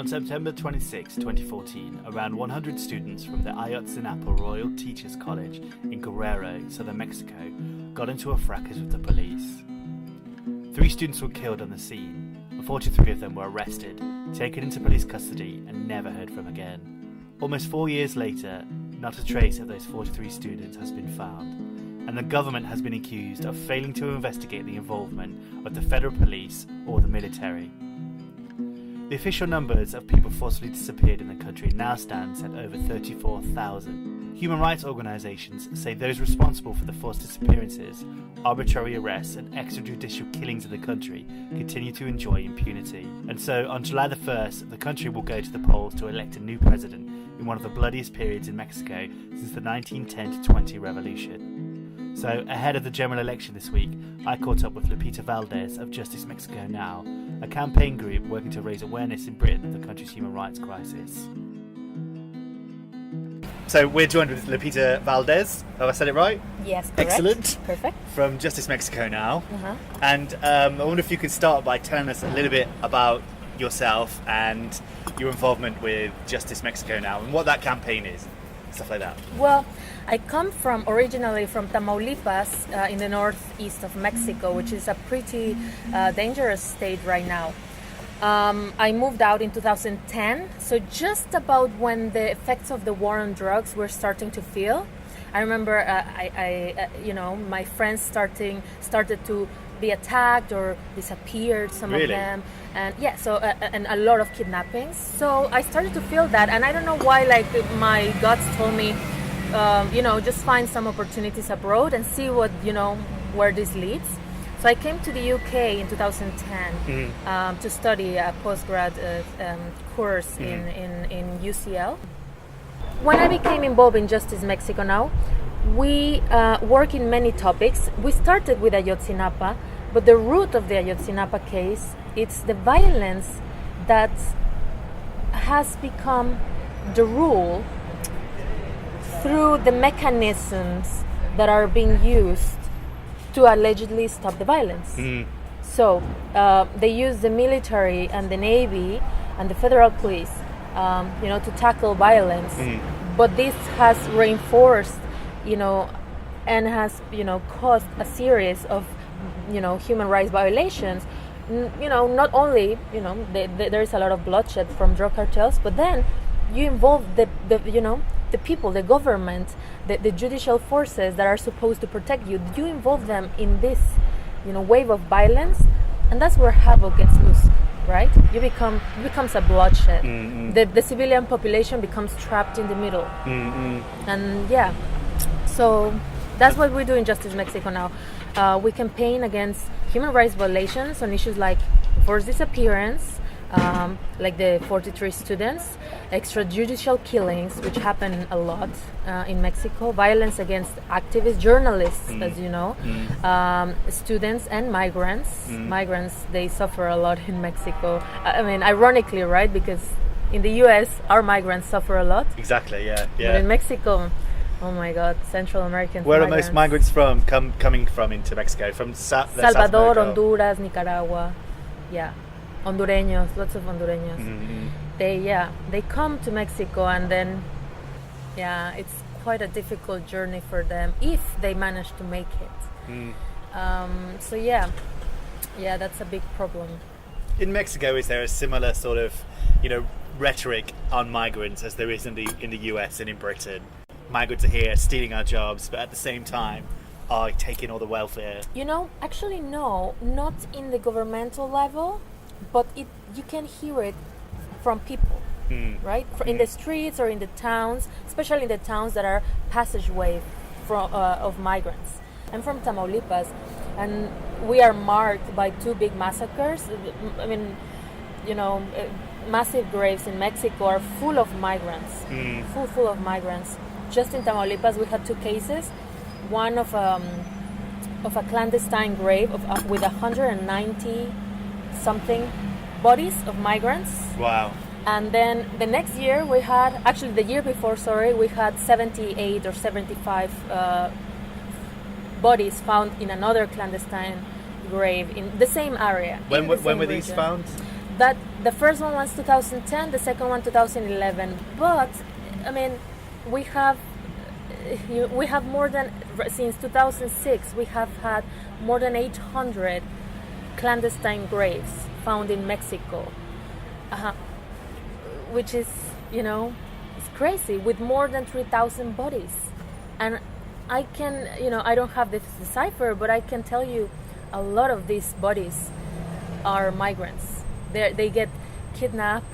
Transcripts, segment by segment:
On September 26, 2014, around 100 students from the Ayotzinapa Rural Teachers College in Guerrero, southern Mexico, got into a fracas with the police. 3 students were killed on the scene, and 43 of them were arrested, taken into police custody, and never heard from again. Almost 4 years later, not a trace of those 43 students has been found, and the government has been accused of failing to investigate the involvement of the federal police or the military. The official numbers of people forcibly disappeared in the country now stands at over 34,000. Human rights organisations say those responsible for the forced disappearances, arbitrary arrests and extrajudicial killings in the country continue to enjoy impunity. And so on July the 1st, the country will go to the polls to elect a new president in one of the bloodiest periods in Mexico since the 1910-20 revolution. So, ahead of the general election this week, I caught up with Lupita Valdez of Justice Mexico Now, a campaign group working to raise awareness in Britain of the country's human rights crisis. So we're joined with Lupita Valdez. Have I said it right? Yes, correct. Excellent. Perfect. From Justice Mexico Now. Uh-huh. And I wonder if you could start by telling us a little bit about yourself and your involvement with Justice Mexico Now and what that campaign is, stuff like that. Well, I come originally from Tamaulipas in the northeast of Mexico, which is a pretty dangerous state right now. I moved out in 2010, so just about when the effects of the war on drugs were starting to feel. I remember, my friends started to be attacked or disappeared, some of them, and and a lot of kidnappings. So I started to feel that, and I don't know why. Like my guts told me, just find some opportunities abroad and see what where this leads. So I came to the UK in 2010 to study a postgrad course in UCL. When I became involved in Justice Mexico Now, we work in many topics. We started with Ayotzinapa, but the root of the Ayotzinapa case, it's the violence that has become the rule through the mechanisms that are being used to allegedly stop the violence. So they use the military and the Navy and the federal police, to tackle violence. But this has reinforced, and has, caused a series of, human rights violations. Not only, there is a lot of bloodshed from drug cartels, but then you involve the people, the government, the judicial forces that are supposed to protect you. You involve them in this, wave of violence, and that's where havoc gets loose, right? It becomes a bloodshed. The civilian population becomes trapped in the middle. And so that's what we do in Justice Mexico Now. We campaign against human rights violations on issues like forced disappearance, like the 43 students, extrajudicial killings, which happen a lot in Mexico, violence against activists, journalists, as you know, students and migrants. Migrants, they suffer a lot in Mexico. I mean, ironically, right? Because in the US, our migrants suffer a lot. Exactly, yeah. But in Mexico, oh my God, Central American Where migrants. are most migrants coming from into Mexico? From Salvador, Honduras, Nicaragua, Hondureños, lots of Hondureños. They come to Mexico, and then it's quite a difficult journey for them if they manage to make it. That's a big problem. In Mexico, is there a similar sort of rhetoric on migrants as there is in the US and in Britain? Migrants are here stealing our jobs, but at the same time are taking all the welfare. Actually no, not in the governmental level, but you can hear it from people, right? In the streets or in the towns, especially in the towns that are passageway of migrants. I'm from Tamaulipas, and we are marked by 2 big massacres. I mean, massive graves in Mexico are full of migrants, full of migrants. Just in Tamaulipas, we had 2 cases. One of a clandestine grave with 190 something bodies of migrants. Wow. And then the next year the year before, we had 78 or 75 bodies found in another clandestine grave in the same area. When were these found? that the first one was 2010, the second one 2011. But I mean, we have more than, since 2006 we have had more than 800 clandestine graves found in Mexico, which is, it's crazy, with more than 3,000 bodies. And I can, I don't have the cipher, but I can tell you a lot of these bodies are migrants. They get kidnapped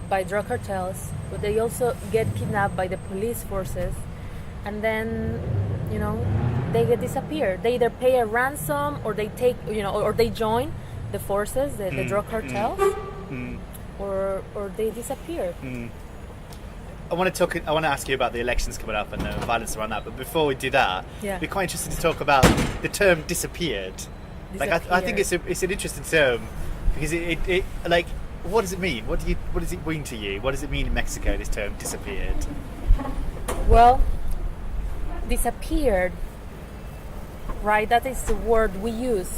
by drug cartels, but they also get kidnapped by the police forces, and then, they get disappeared. They either pay a ransom, or they take, or they join the forces, the drug cartels, or they disappear. I want to ask you about the elections coming up and the violence around that. But before we do that, it'd be quite interesting to talk about the term disappeared. Like, I think it's an interesting term, because it like, what does it mean? What does it mean to you? What does it mean in Mexico, this term disappeared? Well, disappeared, right? That is the word we use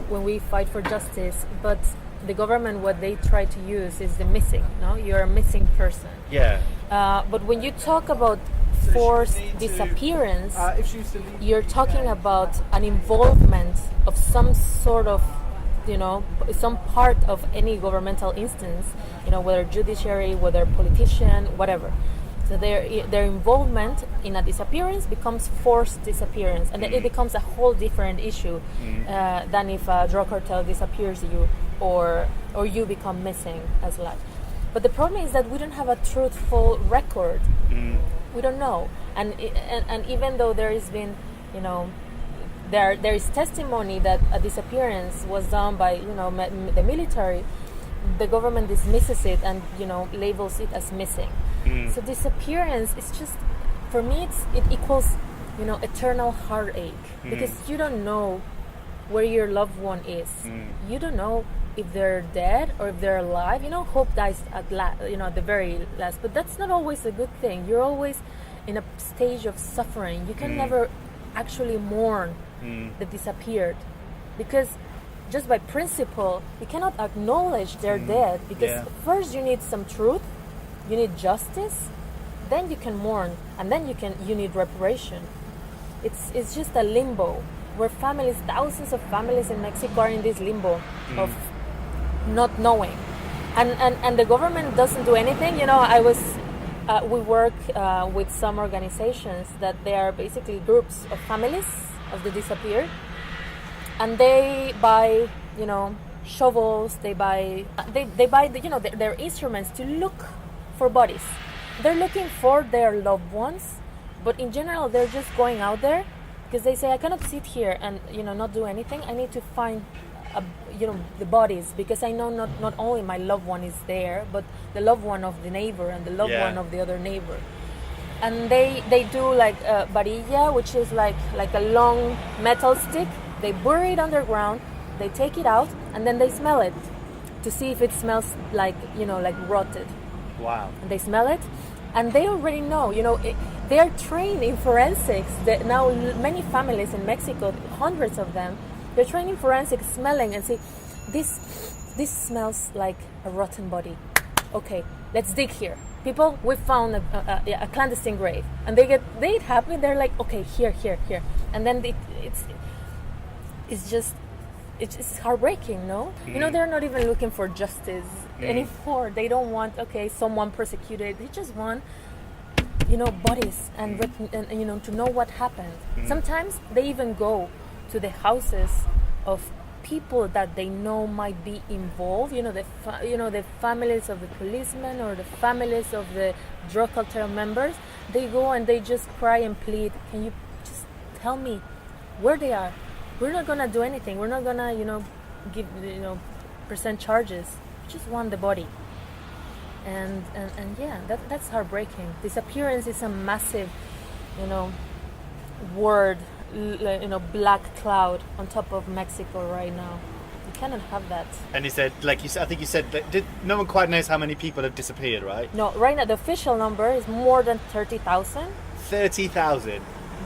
when we fight for justice. But the government, what they try to use is the missing. No, you're a missing person. Yeah. But when you talk about forced disappearance, you're talking about an involvement of some sort of, some part of any governmental instance, whether judiciary, whether politician, whatever. So their involvement in a disappearance becomes forced disappearance, and then it becomes a whole different issue than if a drug cartel disappears you, or you become missing as well. But the problem is that we don't have a truthful record. We don't know, and even though there has been, there is testimony that a disappearance was done by the military, the government dismisses it and labels it as missing. So disappearance is just, for me, it equals eternal heartache, because you don't know where your loved one is. You don't know if they're dead or if they're alive. Hope dies at the very last, but that's not always a good thing. You're always in a stage of suffering. You can never actually mourn the disappeared, because just by principle you cannot acknowledge they're dead, because first you need some truth, you need justice, then you can mourn, and then you need reparation. It's just a limbo where thousands of families in Mexico are in this limbo of not knowing, and the government doesn't do anything. We work with some organizations that they are basically groups of families of the disappeared, and they buy shovels, they buy their instruments to look for bodies. They're looking for their loved ones, but in general they're just going out there because they say, I cannot sit here and not do anything. I need to find the bodies, because I know not only my loved one is there, but the loved one of the neighbor and the loved one of the other neighbor. And they do like varilla, which is like a long metal stick. They bury it underground, they take it out, and then they smell it to see if it smells like rotted. Wow. And they smell it, and they already know. They are trained in forensics. Now many families in Mexico, hundreds of them, they're trained in forensics, smelling and say, this smells like a rotten body. Okay, let's dig here. People, we found a clandestine grave, and they get happy. They're like, okay, here, and then it's just heartbreaking, no? They're not even looking for justice anymore. They don't want someone persecuted. They just want bodies and to know what happened. Sometimes they even go to the houses of people that they know might be involved, the families of the policemen or the families of the drug cartel members. They go and they just cry and plead, can you just tell me where they are? We're not gonna do anything. We're not gonna, give, present charges. We just want the body. And yeah, that's heartbreaking. Disappearance is a massive, word, black cloud on top of Mexico right now. You cannot have that. And you said, I think you said that no one quite knows how many people have disappeared, right? No, right now the official number is more than 30,000. 30,000.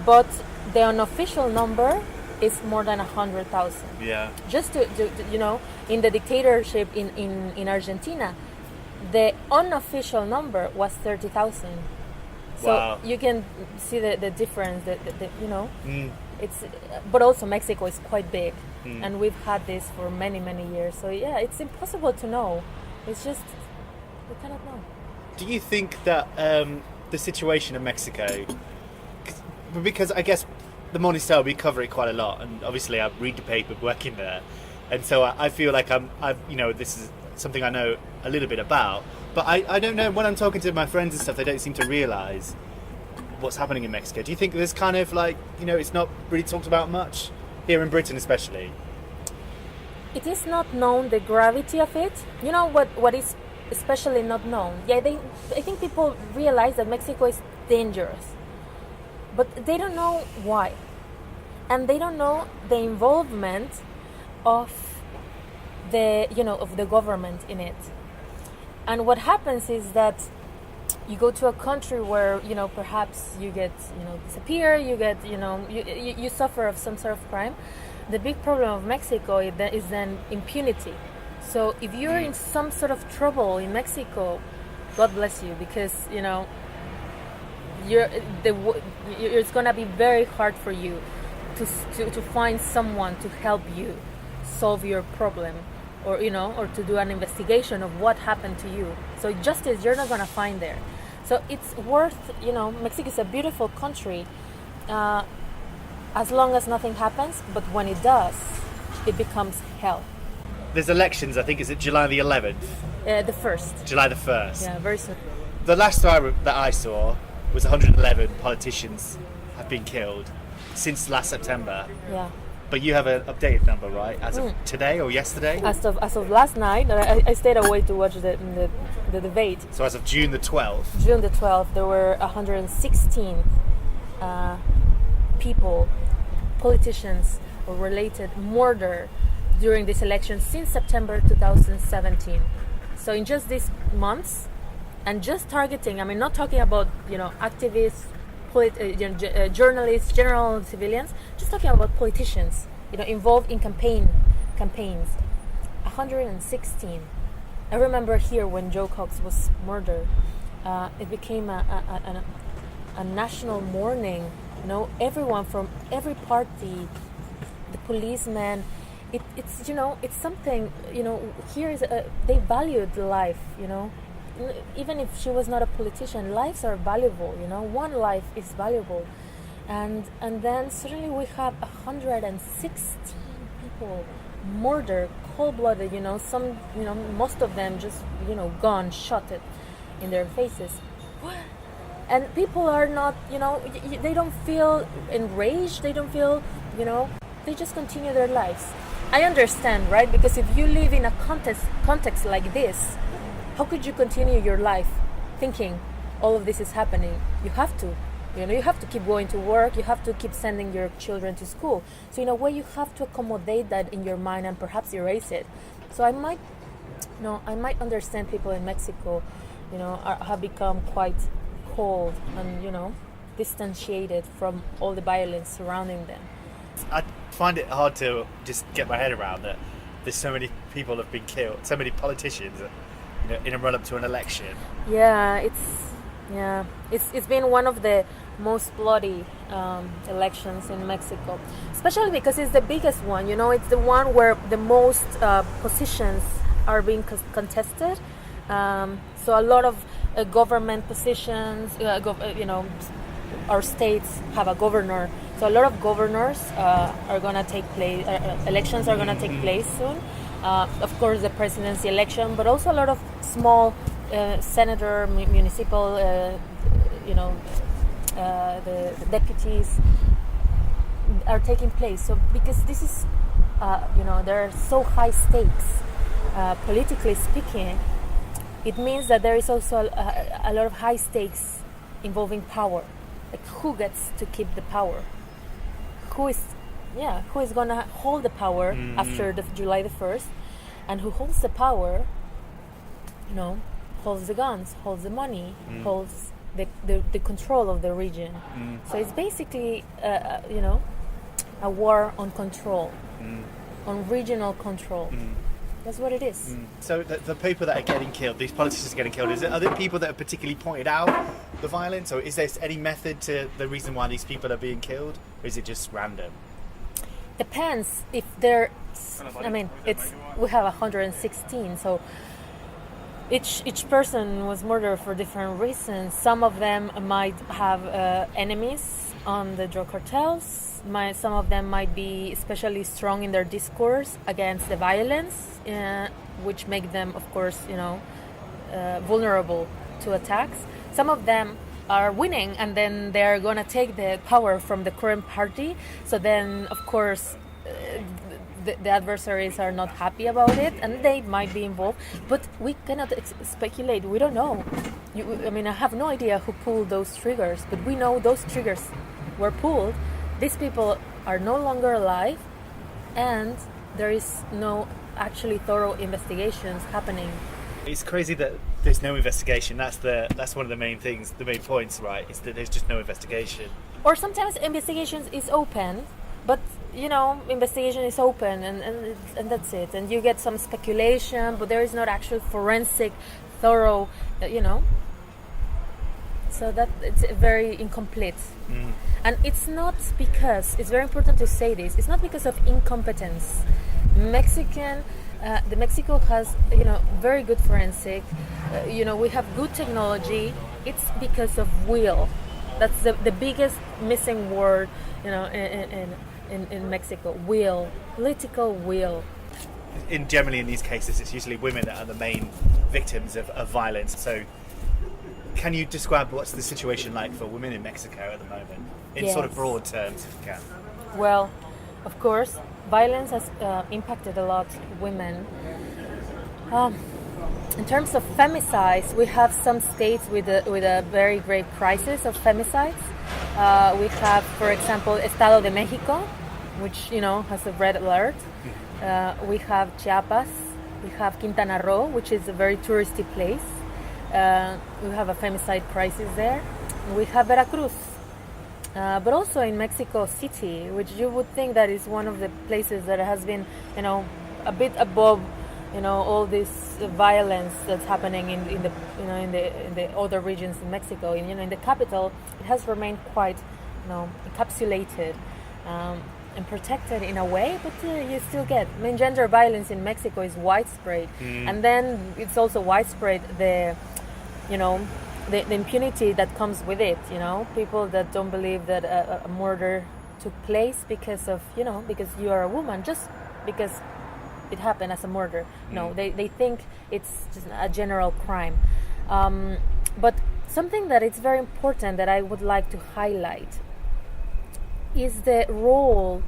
But the unofficial number is more than 100,000. Yeah. Just to in the dictatorship in Argentina, the unofficial number was 30,000. So Wow. you can see the difference. It's but also Mexico is quite big, and we've had this for many years. So yeah, it's impossible to know. It's just we cannot know. Do you think that the situation in Mexico, because I guess the Morning Star, we cover it quite a lot, and obviously I read the paper working there, and so I feel like this is something I know a little bit about, but I don't know, when I'm talking to my friends and stuff, they don't seem to realise what's happening in Mexico. Do you think there's kind of like, it's not really talked about much here in Britain especially? It is not known the gravity of it. You know what is especially not known? Yeah, I think people realize that Mexico is dangerous, but they don't know why, and they don't know the involvement of of the government in it. And what happens is that you go to a country where perhaps you get disappear, you get you suffer of some sort of crime. The big problem of Mexico is then impunity. So if you're in some sort of trouble in Mexico, God bless you, because it's gonna be very hard for you to find someone to help you solve your problem, or to do an investigation of what happened to you. So justice you're not gonna find there. So it's worth Mexico is a beautiful country, as long as nothing happens. But when it does, it becomes hell. There's elections, I think, is it July the 11th? The 1st. July the 1st. Yeah, very soon. The last story that I saw was 111 politicians have been killed since last September. Yeah. But you have an updated number, right? As of today or yesterday? As of last night, I stayed awake to watch the debate. So as of June the 12th? June the 12th, there were 116 people, politicians, or related murdered during this election since September 2017. So in just these months, and just targeting, I mean, not talking about activists, journalists, general civilians, just talking about politicians, involved in campaigns. 116. I remember here when Joe Cox was murdered, it became a national mourning. Everyone from every party, the policemen. It's something. Here is they valued life. Even if she was not a politician, lives are valuable. One life is valuable, and then suddenly we have 116 people murdered, cold-blooded. Some, most of them just, gone, shot it in their faces. And people are not, they don't feel enraged. They don't feel, they just continue their lives. I understand, right? Because if you live in a context like this, how could you continue your life thinking all of this is happening? You have to. You have to keep going to work. You have to keep sending your children to school. So in a way, you have to accommodate that in your mind and perhaps erase it. So I might understand people in Mexico, have become quite cold and, distantiated from all the violence surrounding them. I find it hard to just get my head around that there's so many people have been killed, so many politicians, in a run-up to an election. Yeah, it's been one of the most bloody elections in Mexico, especially because it's the biggest one. It's the one where the most positions are being contested. So a lot of government positions, our states have a governor. So a lot of governors are going to take place. Elections are going to take place soon. Of course, the presidency election, but also a lot of small senator, municipal, the deputies are taking place. So because this is, there are so high stakes, politically speaking, it means that there is also a lot of high stakes involving power. Like who gets to keep the power? Who is going to hold the power after the July the 1st, and who holds the power, holds the guns, holds the money, holds the control of the region. So it's basically, a war on control, on regional control. That's what it is. So the people that are getting killed, these politicians are getting killed, are there people that have particularly pointed out the violence, or is there any method to the reason why these people are being killed, or is it just random? Depends if they're. I mean, we have 116, so each person was murdered for different reasons. Some of them might have enemies on the drug cartels. Some of them might be especially strong in their discourse against the violence, which make them, of course, vulnerable to attacks. Some of them are winning, and then they're going to take the power from the current party. So then, of course, the adversaries are not happy about it, and they might be involved. But we cannot speculate. We don't know. I have no idea who pulled those triggers, but we know those triggers were pulled. These people are no longer alive, and there is no actually thorough investigations happening. It's crazy that there's no investigation. That's one of the main things, the main points, right? Is that there's just no investigation. Or sometimes investigation is open, but investigation is open, and that's it. And you get some speculation, but there is not actual forensic, thorough, So that it's very incomplete. And it's not because, it's very important to say this, it's not because of incompetence. The Mexico has, very good forensic, we have good technology. It's because of will. That's the biggest missing word, in Mexico. Will, political will. Generally in these cases, it's usually women that are the main victims of violence. So can you describe what's the situation like for women in Mexico at the moment? In sort of broad terms, if you can. Well, of course, violence has impacted a lot women. In terms of femicides, we have some states with a very great crisis of femicides. We have, for example, Estado de Mexico, which has a red alert. We have Chiapas. We have Quintana Roo, which is a very touristy place. We have a femicide crisis there. We have Veracruz. But also in Mexico City, which you would think that is one of the places that has been, a bit above, all this violence that's happening in the other regions in Mexico. In the capital, it has remained quite, encapsulated and protected in a way, but you still get. Gender violence in Mexico is widespread, and then it's also widespread the impunity that comes with it, people that don't believe that a murder took place because of, because you are a woman, just because it happened as a murder. No, they think it's just a general crime. But something that is very important that I would like to highlight is the role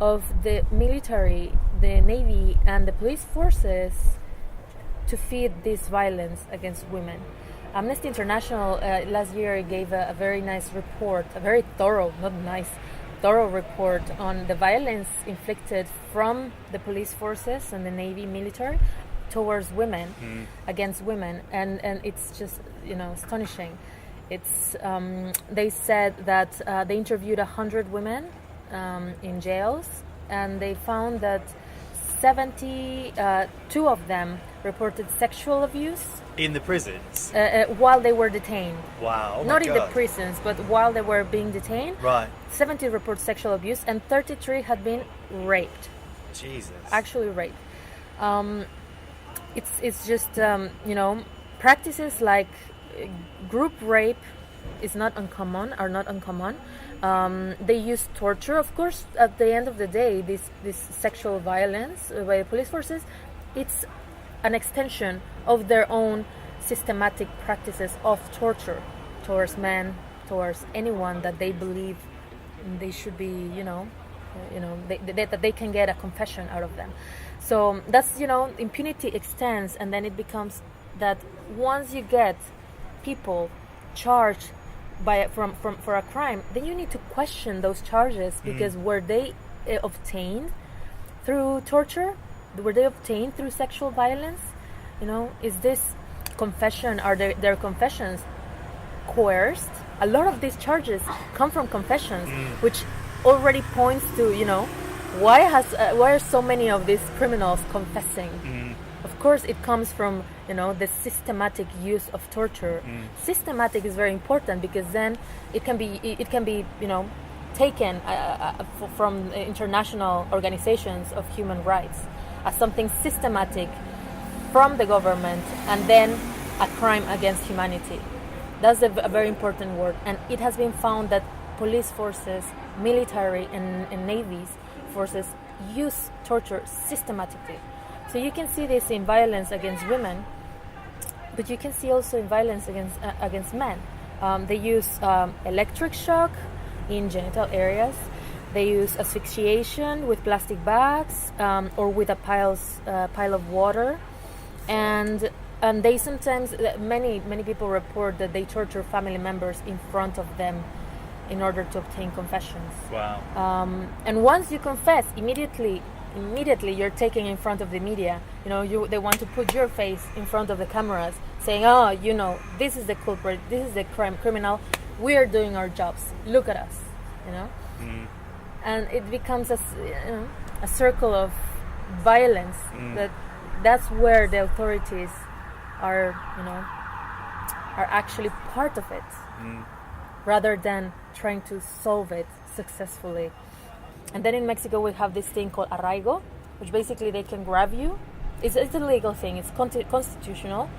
of the military, the Navy, and the police forces to feed this violence against women. Amnesty International last year gave a very nice report, a very thorough report on the violence inflicted from the police forces and the Navy military towards women, against women, and it's just astonishing. It's they said that they interviewed 100 women in jails, and they found that 72 of them reported sexual abuse in the prisons while they were detained. Wow! Oh Not my in God. the prisons, but while they were being detained. Right. 70 report sexual abuse, and 33 had been raped. Jesus. Actually raped. It's just practices like group rape are not uncommon. They use torture, of course. At the end of the day, this sexual violence by the police forces, it's an extension of their own systematic practices of torture towards men, towards anyone that they believe they should be, that they can get a confession out of them. So that's, impunity extends, and then it becomes that once you get people charged for a crime, then you need to question those charges, because were they obtained through torture? Were they obtained through sexual violence? Is this confession, are their confessions coerced? A lot of these charges come from confessions, which already points to, why are so many of these criminals confessing? Of course, it comes from the systematic use of torture. Systematic is very important because then it can be taken from international organizations of human rights as something systematic from the government, and then a crime against humanity. That's a very important word, and it has been found that police forces, military and Navy's forces use torture systematically. So you can see this in violence against women, but you can see also in violence against men. They use electric shock in genital areas. They use asphyxiation with plastic bags or with a pile of water, and they sometimes, many people report that they torture family members in front of them in order to obtain confessions. Wow. And once you confess, immediately you're taken in front of the media. They want to put your face in front of the cameras, saying, "Oh, this is the culprit, this is the criminal. We are doing our jobs. Look at us." And it becomes a circle of violence. That's where the authorities are actually part of it, rather than trying to solve it successfully. And then in Mexico we have this thing called arraigo, which basically they can grab you. It's a legal thing. It's constitutional.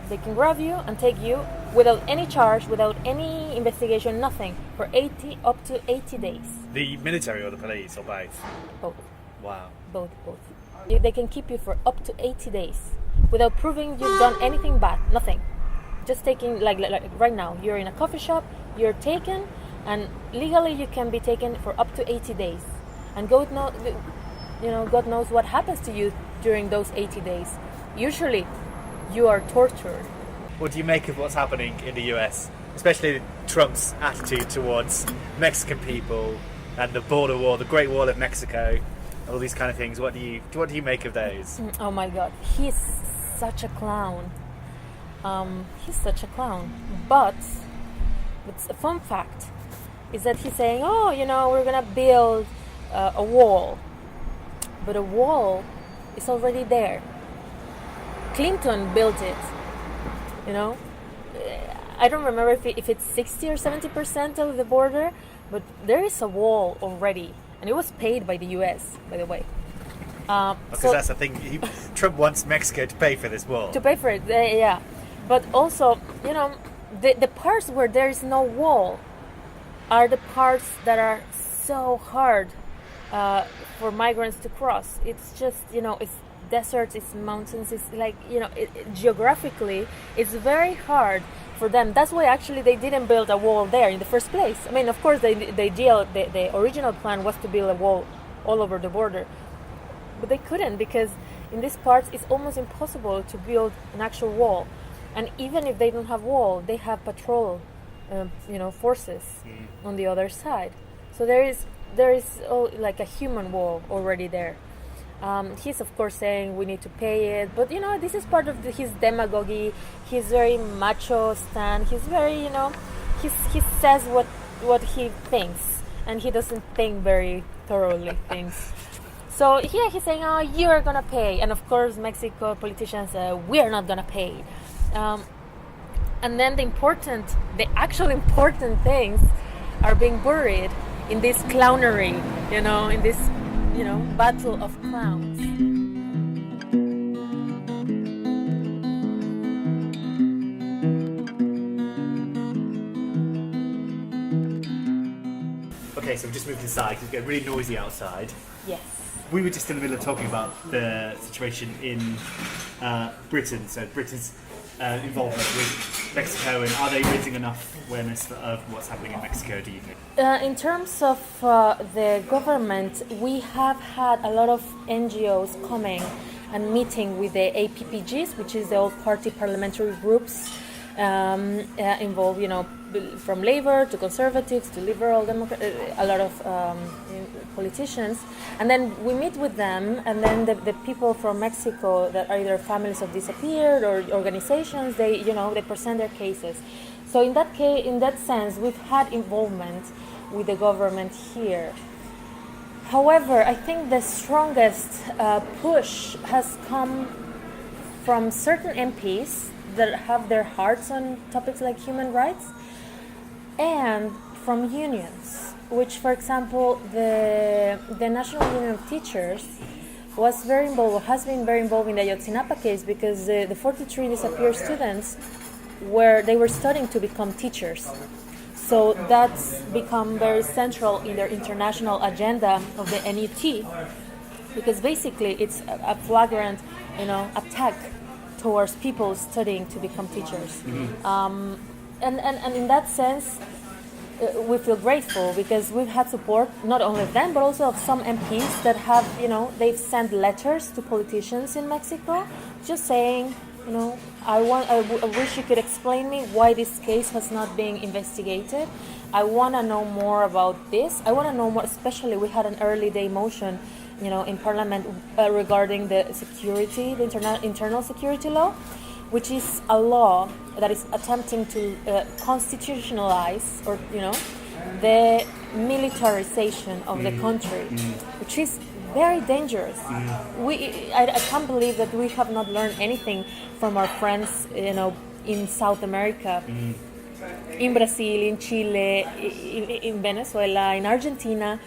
They can grab you and take you without any charge, without any investigation, nothing, for up to 80 days. The military or the police or both? Both. Wow. Both. They can keep you for up to 80 days without proving you've done anything bad, nothing. Just taking, like right now, you're in a coffee shop, you're taken, and legally you can be taken for up to 80 days. And God knows what happens to you during those 80 days. Usually, you are tortured. What do you make of what's happening in the US, especially Trump's attitude towards Mexican people and the border war, the Great Wall of Mexico, all these kind of things? What do you make of those? Oh my God, he's such a clown. He's such a clown. But it's a fun fact is that he's saying, we're gonna build a wall, but a wall is already there. Clinton built it. I don't remember if it's 60 or 70% of the border, but there is a wall already, and it was paid by the U.S. by the way. Because that's the thing. Trump wants Mexico to pay for this wall. To pay for it, yeah. But also, the parts where there is no wall are the parts that are so hard for migrants to cross. It's just, it's deserts, it's mountains, it's like, geographically, it's very hard for them. That's why actually they didn't build a wall there in the first place. I mean, of course, the original plan was to build a wall all over the border. But they couldn't, because in these parts it's almost impossible to build an actual wall. And even if they don't have wall, they have patrol, forces on the other side. So there is like a human wall already there. He's of course saying we need to pay it, but this is part of his demagogy. He's very macho stand. He's very, he says what he thinks, and he doesn't think very thoroughly things. So here he's saying, you're gonna pay, and of course Mexico politicians say we're not gonna pay. And then the actual important things are being buried in this clownery, in this, battle of clowns. Okay, so we've just moved inside. It's getting really noisy outside. Yes. We were just in the middle of talking about the situation in Britain. So Britain's involvement with Mexico, and are they raising enough awareness of what's happening in Mexico, do you think? In terms of the government, we have had a lot of NGOs coming and meeting with the APPGs, which is the all-party parliamentary groups involved, from Labour to Conservatives to Liberal Democrats, a lot of politicians. And then we meet with them, and then the people from Mexico that are either families of disappeared or organizations, they present their cases. So in that sense, we've had involvement with the government here. However, I think the strongest push has come from certain MPs that have their hearts on topics like human rights, and from unions, which, for example, the National Union of Teachers was very involved, or has been very involved in the Ayotzinapa case, because the 43 disappeared students they were studying to become teachers. So that's become very central in their international agenda of the NUT, because basically it's a flagrant, attack towards people studying to become teachers. And in that sense, we feel grateful because we've had support, not only of them, but also of some MPs that have, they've sent letters to politicians in Mexico just saying, I wish you could explain me why this case has not been investigated. I want to know more about this. I want to know more, especially we had an early day motion, in Parliament regarding the security, the internal security law, which is a law that is attempting to constitutionalize, or the militarization of the country, which is very dangerous. I can't believe that we have not learned anything from our friends, in South America, in Brazil, in Chile, in Venezuela, in Argentina.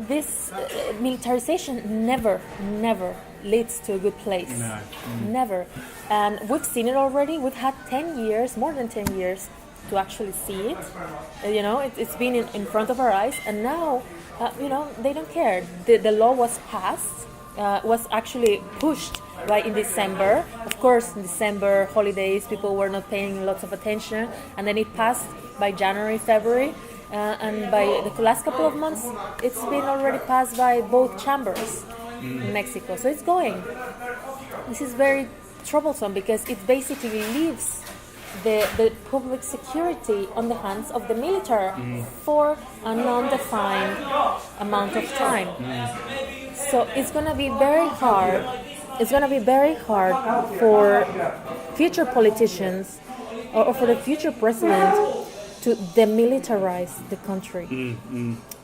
This militarization never leads to a good place. No. Never. And we've seen it already. We've had 10 years, more than 10 years, to actually see it. It's been in front of our eyes, and now, they don't care. The law was passed, was actually pushed in December. Of course, in December, holidays, people were not paying lots of attention, and then it passed by January, February. And by the last couple of months, it's been already passed by both chambers in Mexico. So it's going. This is very troublesome because it basically leaves the public security on the hands of the military for a non-defined amount of time. So it's going to be very hard. It's going to be very hard for future politicians or for the future president to demilitarize the country.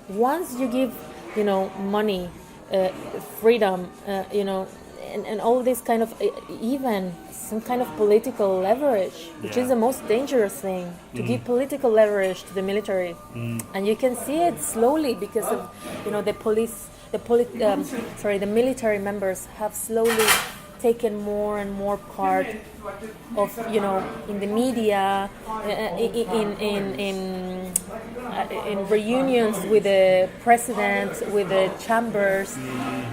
Once you give, money, freedom, and all this kind of, even some kind of political leverage, which is the most dangerous thing, to give political leverage to the military. And you can see it slowly because of, the military members have slowly taken more and more part of, in the media, in reunions with the president, with the chambers.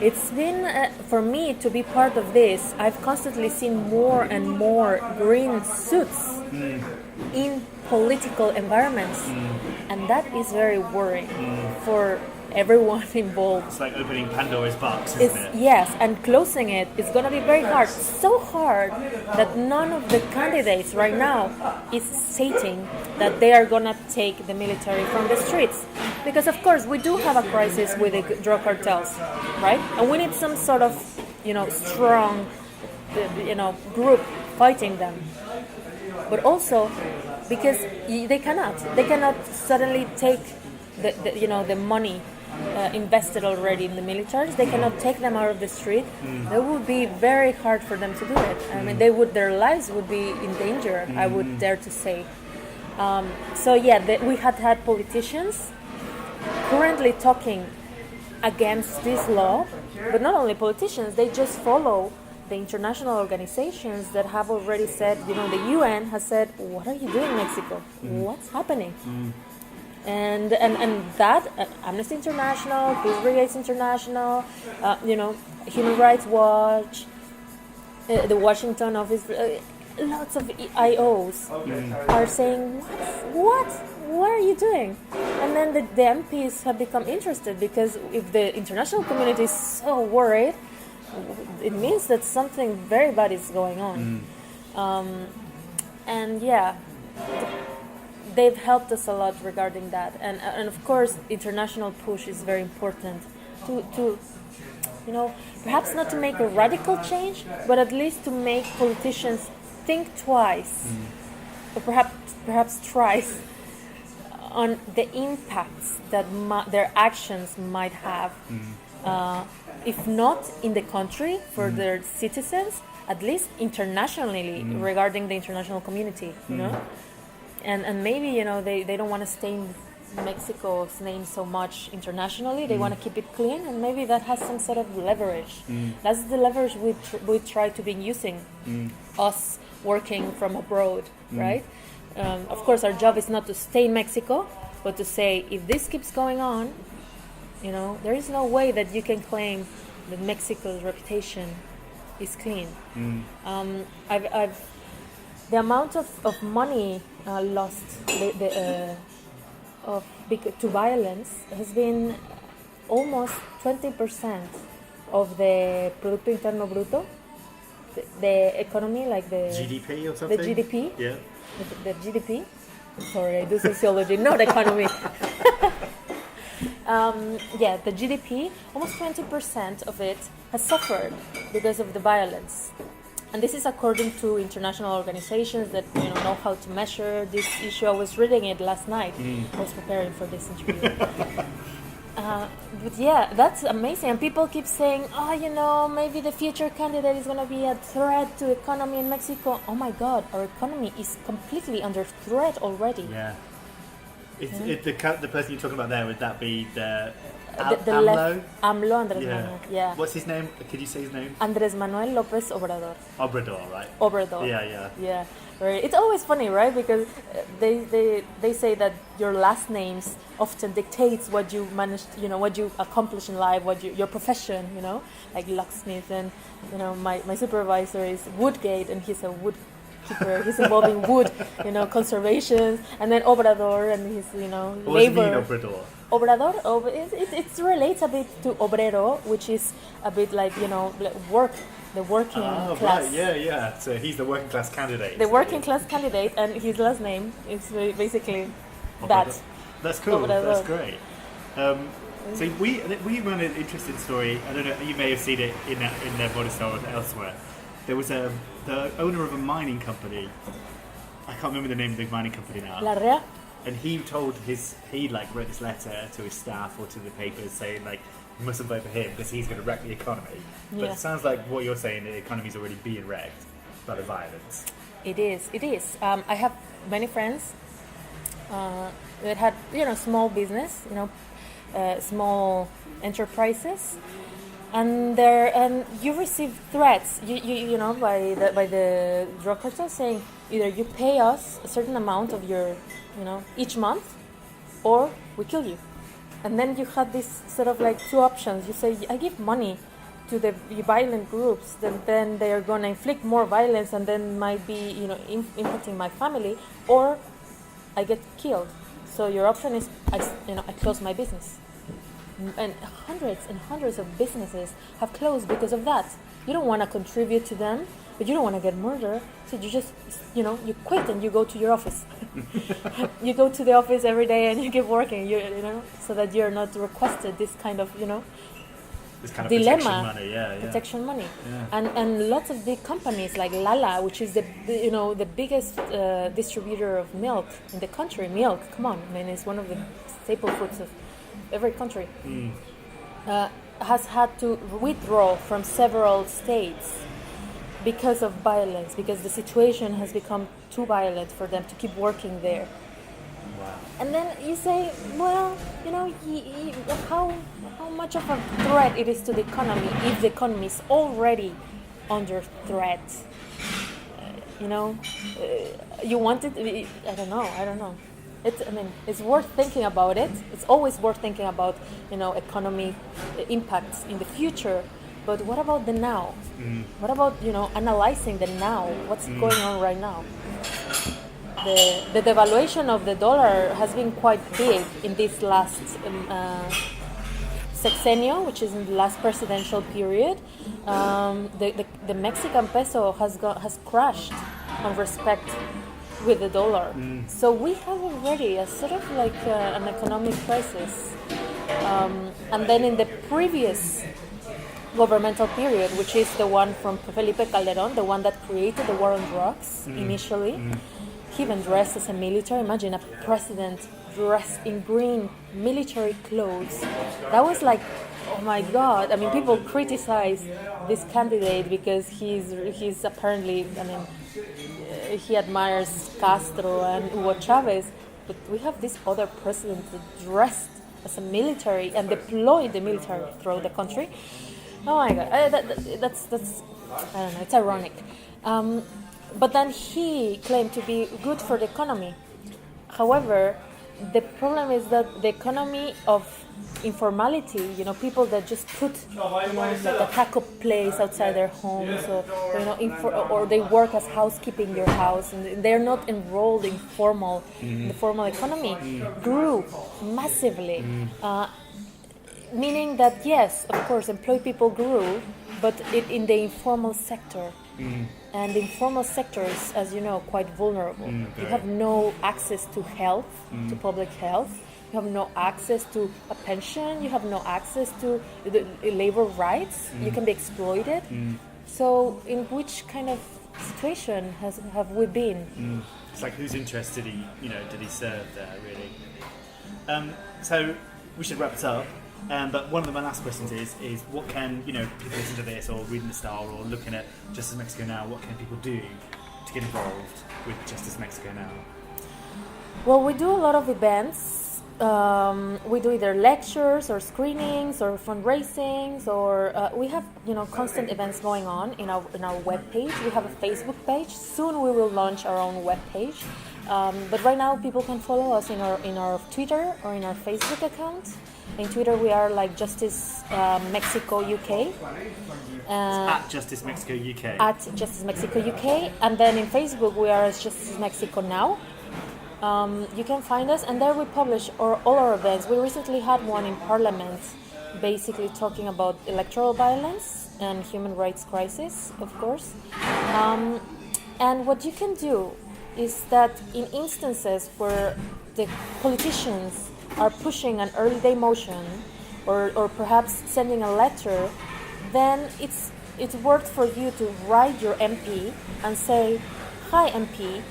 It's been, for me to be part of this, I've constantly seen more and more green suits in political environments. And that is very worrying for everyone involved. It's like opening Pandora's box, isn't it? Yes, and closing it is going to be very hard. So hard that none of the candidates right now is stating that they are going to take the military from the streets. Because, of course, we do have a crisis with the drug cartels, right? And we need some sort of, strong, group fighting them. But also because they cannot suddenly take the money invested already in the militaries. They cannot take them out of the street. It would be very hard for them to do it. I mean, their lives would be in danger, I would dare to say. We had politicians currently talking against this law, but not only politicians, they just follow the international organizations that have already said, the UN has said, what are you doing, Mexico? What's happening? And that Amnesty International, Peace Brigades International, Human Rights Watch, the Washington office, lots of IOs are saying, what are you doing? And then the MPs have become interested because if the international community is so worried, it means that something very bad is going on. They've helped us a lot regarding that, and of course, international push is very important to perhaps not to make a radical change, but at least to make politicians think twice, or perhaps thrice on the impacts that their actions might have, if not in the country for their citizens, at least internationally regarding the international community, you know? And maybe, you know, they don't want to stain Mexico's name so much internationally. They want to keep it clean, and maybe that has some sort of leverage. That's the leverage we try to be using, us working from abroad, right? Of course, our job is not to stay in Mexico, but to say, if this keeps going on, you know, there is no way that you can claim that Mexico's reputation is clean. The amount of money lost to violence has been almost 20% of the Producto Interno Bruto, the economy, like the GDP or something? The GDP. Yeah. The GDP. Sorry, I do sociology, not economy. The GDP, almost 20% of it has suffered because of the violence. And this is according to international organizations that know how to measure this issue. I was reading it last night. I was preparing for this interview. But yeah, that's amazing. And people keep saying, maybe the future candidate is going to be a threat to economy in Mexico. Oh my God, our economy is completely under threat already. Yeah. The person you're talking about there, would that be the AMLO? AMLO, Andrés Manuel. Yeah. What's his name? Could you say his name? Andrés Manuel López Obrador. Obrador, right? Obrador. Yeah. Right. It's always funny, right? Because they say that your last names often dictates what you managed, what you accomplish in life, your profession, like locksmith, and my supervisor is Woodgate, and he's a woodkeeper. He's involved in wood, conservation, and then Obrador, and he's labor. What does it mean, Obrador? Obrador, it relates a bit to obrero, which is a bit like work. The working class. Right, yeah. So he's the working class candidate. The working class candidate, and his last name is basically that. That's cool. That's great. So we ran an interesting story. I don't know. You may have seen it in their Valdez or elsewhere. There was the owner of a mining company. I can't remember the name of the mining company now. La Rea. And he wrote this letter to his staff or to the papers saying you mustn't vote for him because he's going to wreck the economy. But it sounds like what you're saying, the economy's already being wrecked by the violence. It is. I have many friends that had, small business, small enterprises, and you receive threats, by the drug cartel saying either you pay us a certain amount of your, each month, or we kill you. And then you have this sort of two options. You say, I give money to the violent groups, then they are going to inflict more violence, and then might be, impacting my family, or I get killed. So your option is, I close my business. And hundreds of businesses have closed because of that. You don't want to contribute to them, but you don't want to get murdered. So you just, you quit and you go to your office. You go to the office every day and you keep working, so that you're not requested this kind of, this kind of dilemma. Protection money. Yeah. And lots of big companies like Lala, which is the biggest distributor of milk in the country. Milk, come on, it's one of the staple foods of every country. Has had to withdraw from several states because of violence, because the situation has become too violent for them to keep working there. Wow. And then you say, well, how much of a threat it is to the economy if the economy is already under threat? You want it? I don't know. It's worth thinking about it. It's always worth thinking about, economic impacts in the future. But what about the now? What about, analyzing the now? What's going on right now? The devaluation of the dollar has been quite big in this last sexenio, which is in the last presidential period. The Mexican peso has crashed on respect with the dollar. So we have already a sort of an economic crisis. And then in the previous governmental period, which is the one from Felipe Calderón, the one that created the war on drugs initially, he even dressed as a military. Imagine a president dressed in green military clothes. That was like, oh my God! I mean, people criticize this candidate because he's apparently, I mean, he admires Castro and Hugo Chavez, but we have this other president dressed as a military and deployed the military throughout the country. Oh my God, that's I don't know. It's ironic. But then he claimed to be good for the economy. However, the problem is that the economy of informality, people that just put, like a taco place outside their homes, or they work as housekeeping your house, and they're not enrolled in the formal economy, grew massively. Meaning that, yes, of course, employed people grew, but in the informal sector. And the informal sector is, as you know, quite vulnerable. You have no access to health, to public health. You have no access to a pension. You have no access to the labor rights. You can be exploited. So in which kind of situation have we been? It's like, whose interest did he serve there, really? So we should wrap it up. But one of the last questions is what can, people listen to this or reading the Star or looking at Justice Mexico Now, what can people do to get involved with Justice Mexico Now? Well, we do a lot of events. We do either lectures or screenings or fundraisings, or we have constant events going on in our webpage. We have a Facebook page. Soon we will launch our own webpage. But right now people can follow us in our Twitter or in our Facebook account. In Twitter we are like Justice Mexico UK. At Justice Mexico UK. At Justice Mexico UK. And then in Facebook we are as Justice Mexico Now. You can find us, and there we publish all our events. We recently had one in Parliament, basically talking about electoral violence and human rights crisis, of course. And what you can do is that in instances where the politicians are pushing an early day motion or perhaps sending a letter, then it's worth for you to write your MP and say, "Hi MP,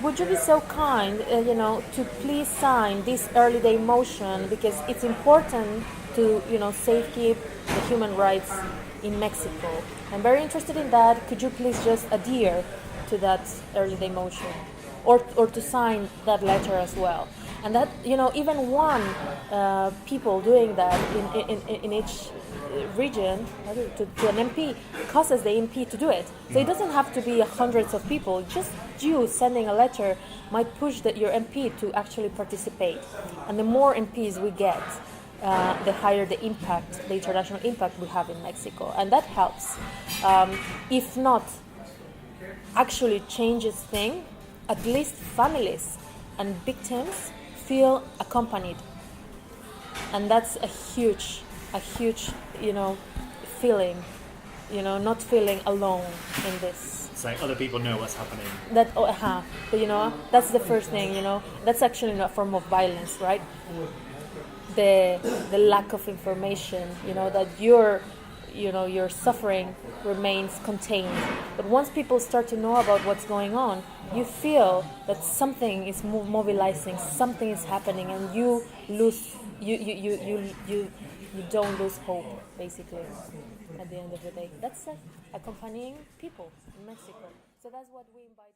would you be so kind, to please sign this early day motion because it's important to, safekeep the human rights in Mexico. I'm very interested in that. Could you please just adhere to that early day motion, or to sign that letter as well?" And that, even one people doing that in each region to an MP causes the MP to do it. So it doesn't have to be hundreds of people. Just you sending a letter might push your MP to actually participate. And the more MPs we get, the higher the impact, the international impact we have in Mexico. And that helps. If not actually changes things, at least families and victims feel accompanied. And that's a huge feeling, not feeling alone in this. It's like other people know what's happening. But that's the first thing, that's actually a form of violence, right? The lack of information, that your suffering remains contained. But once people start to know about what's going on, you feel that something is mobilizing, something is happening, and you don't lose hope, basically, at the end of the day. That's accompanying people in Mexico. So that's what we invite.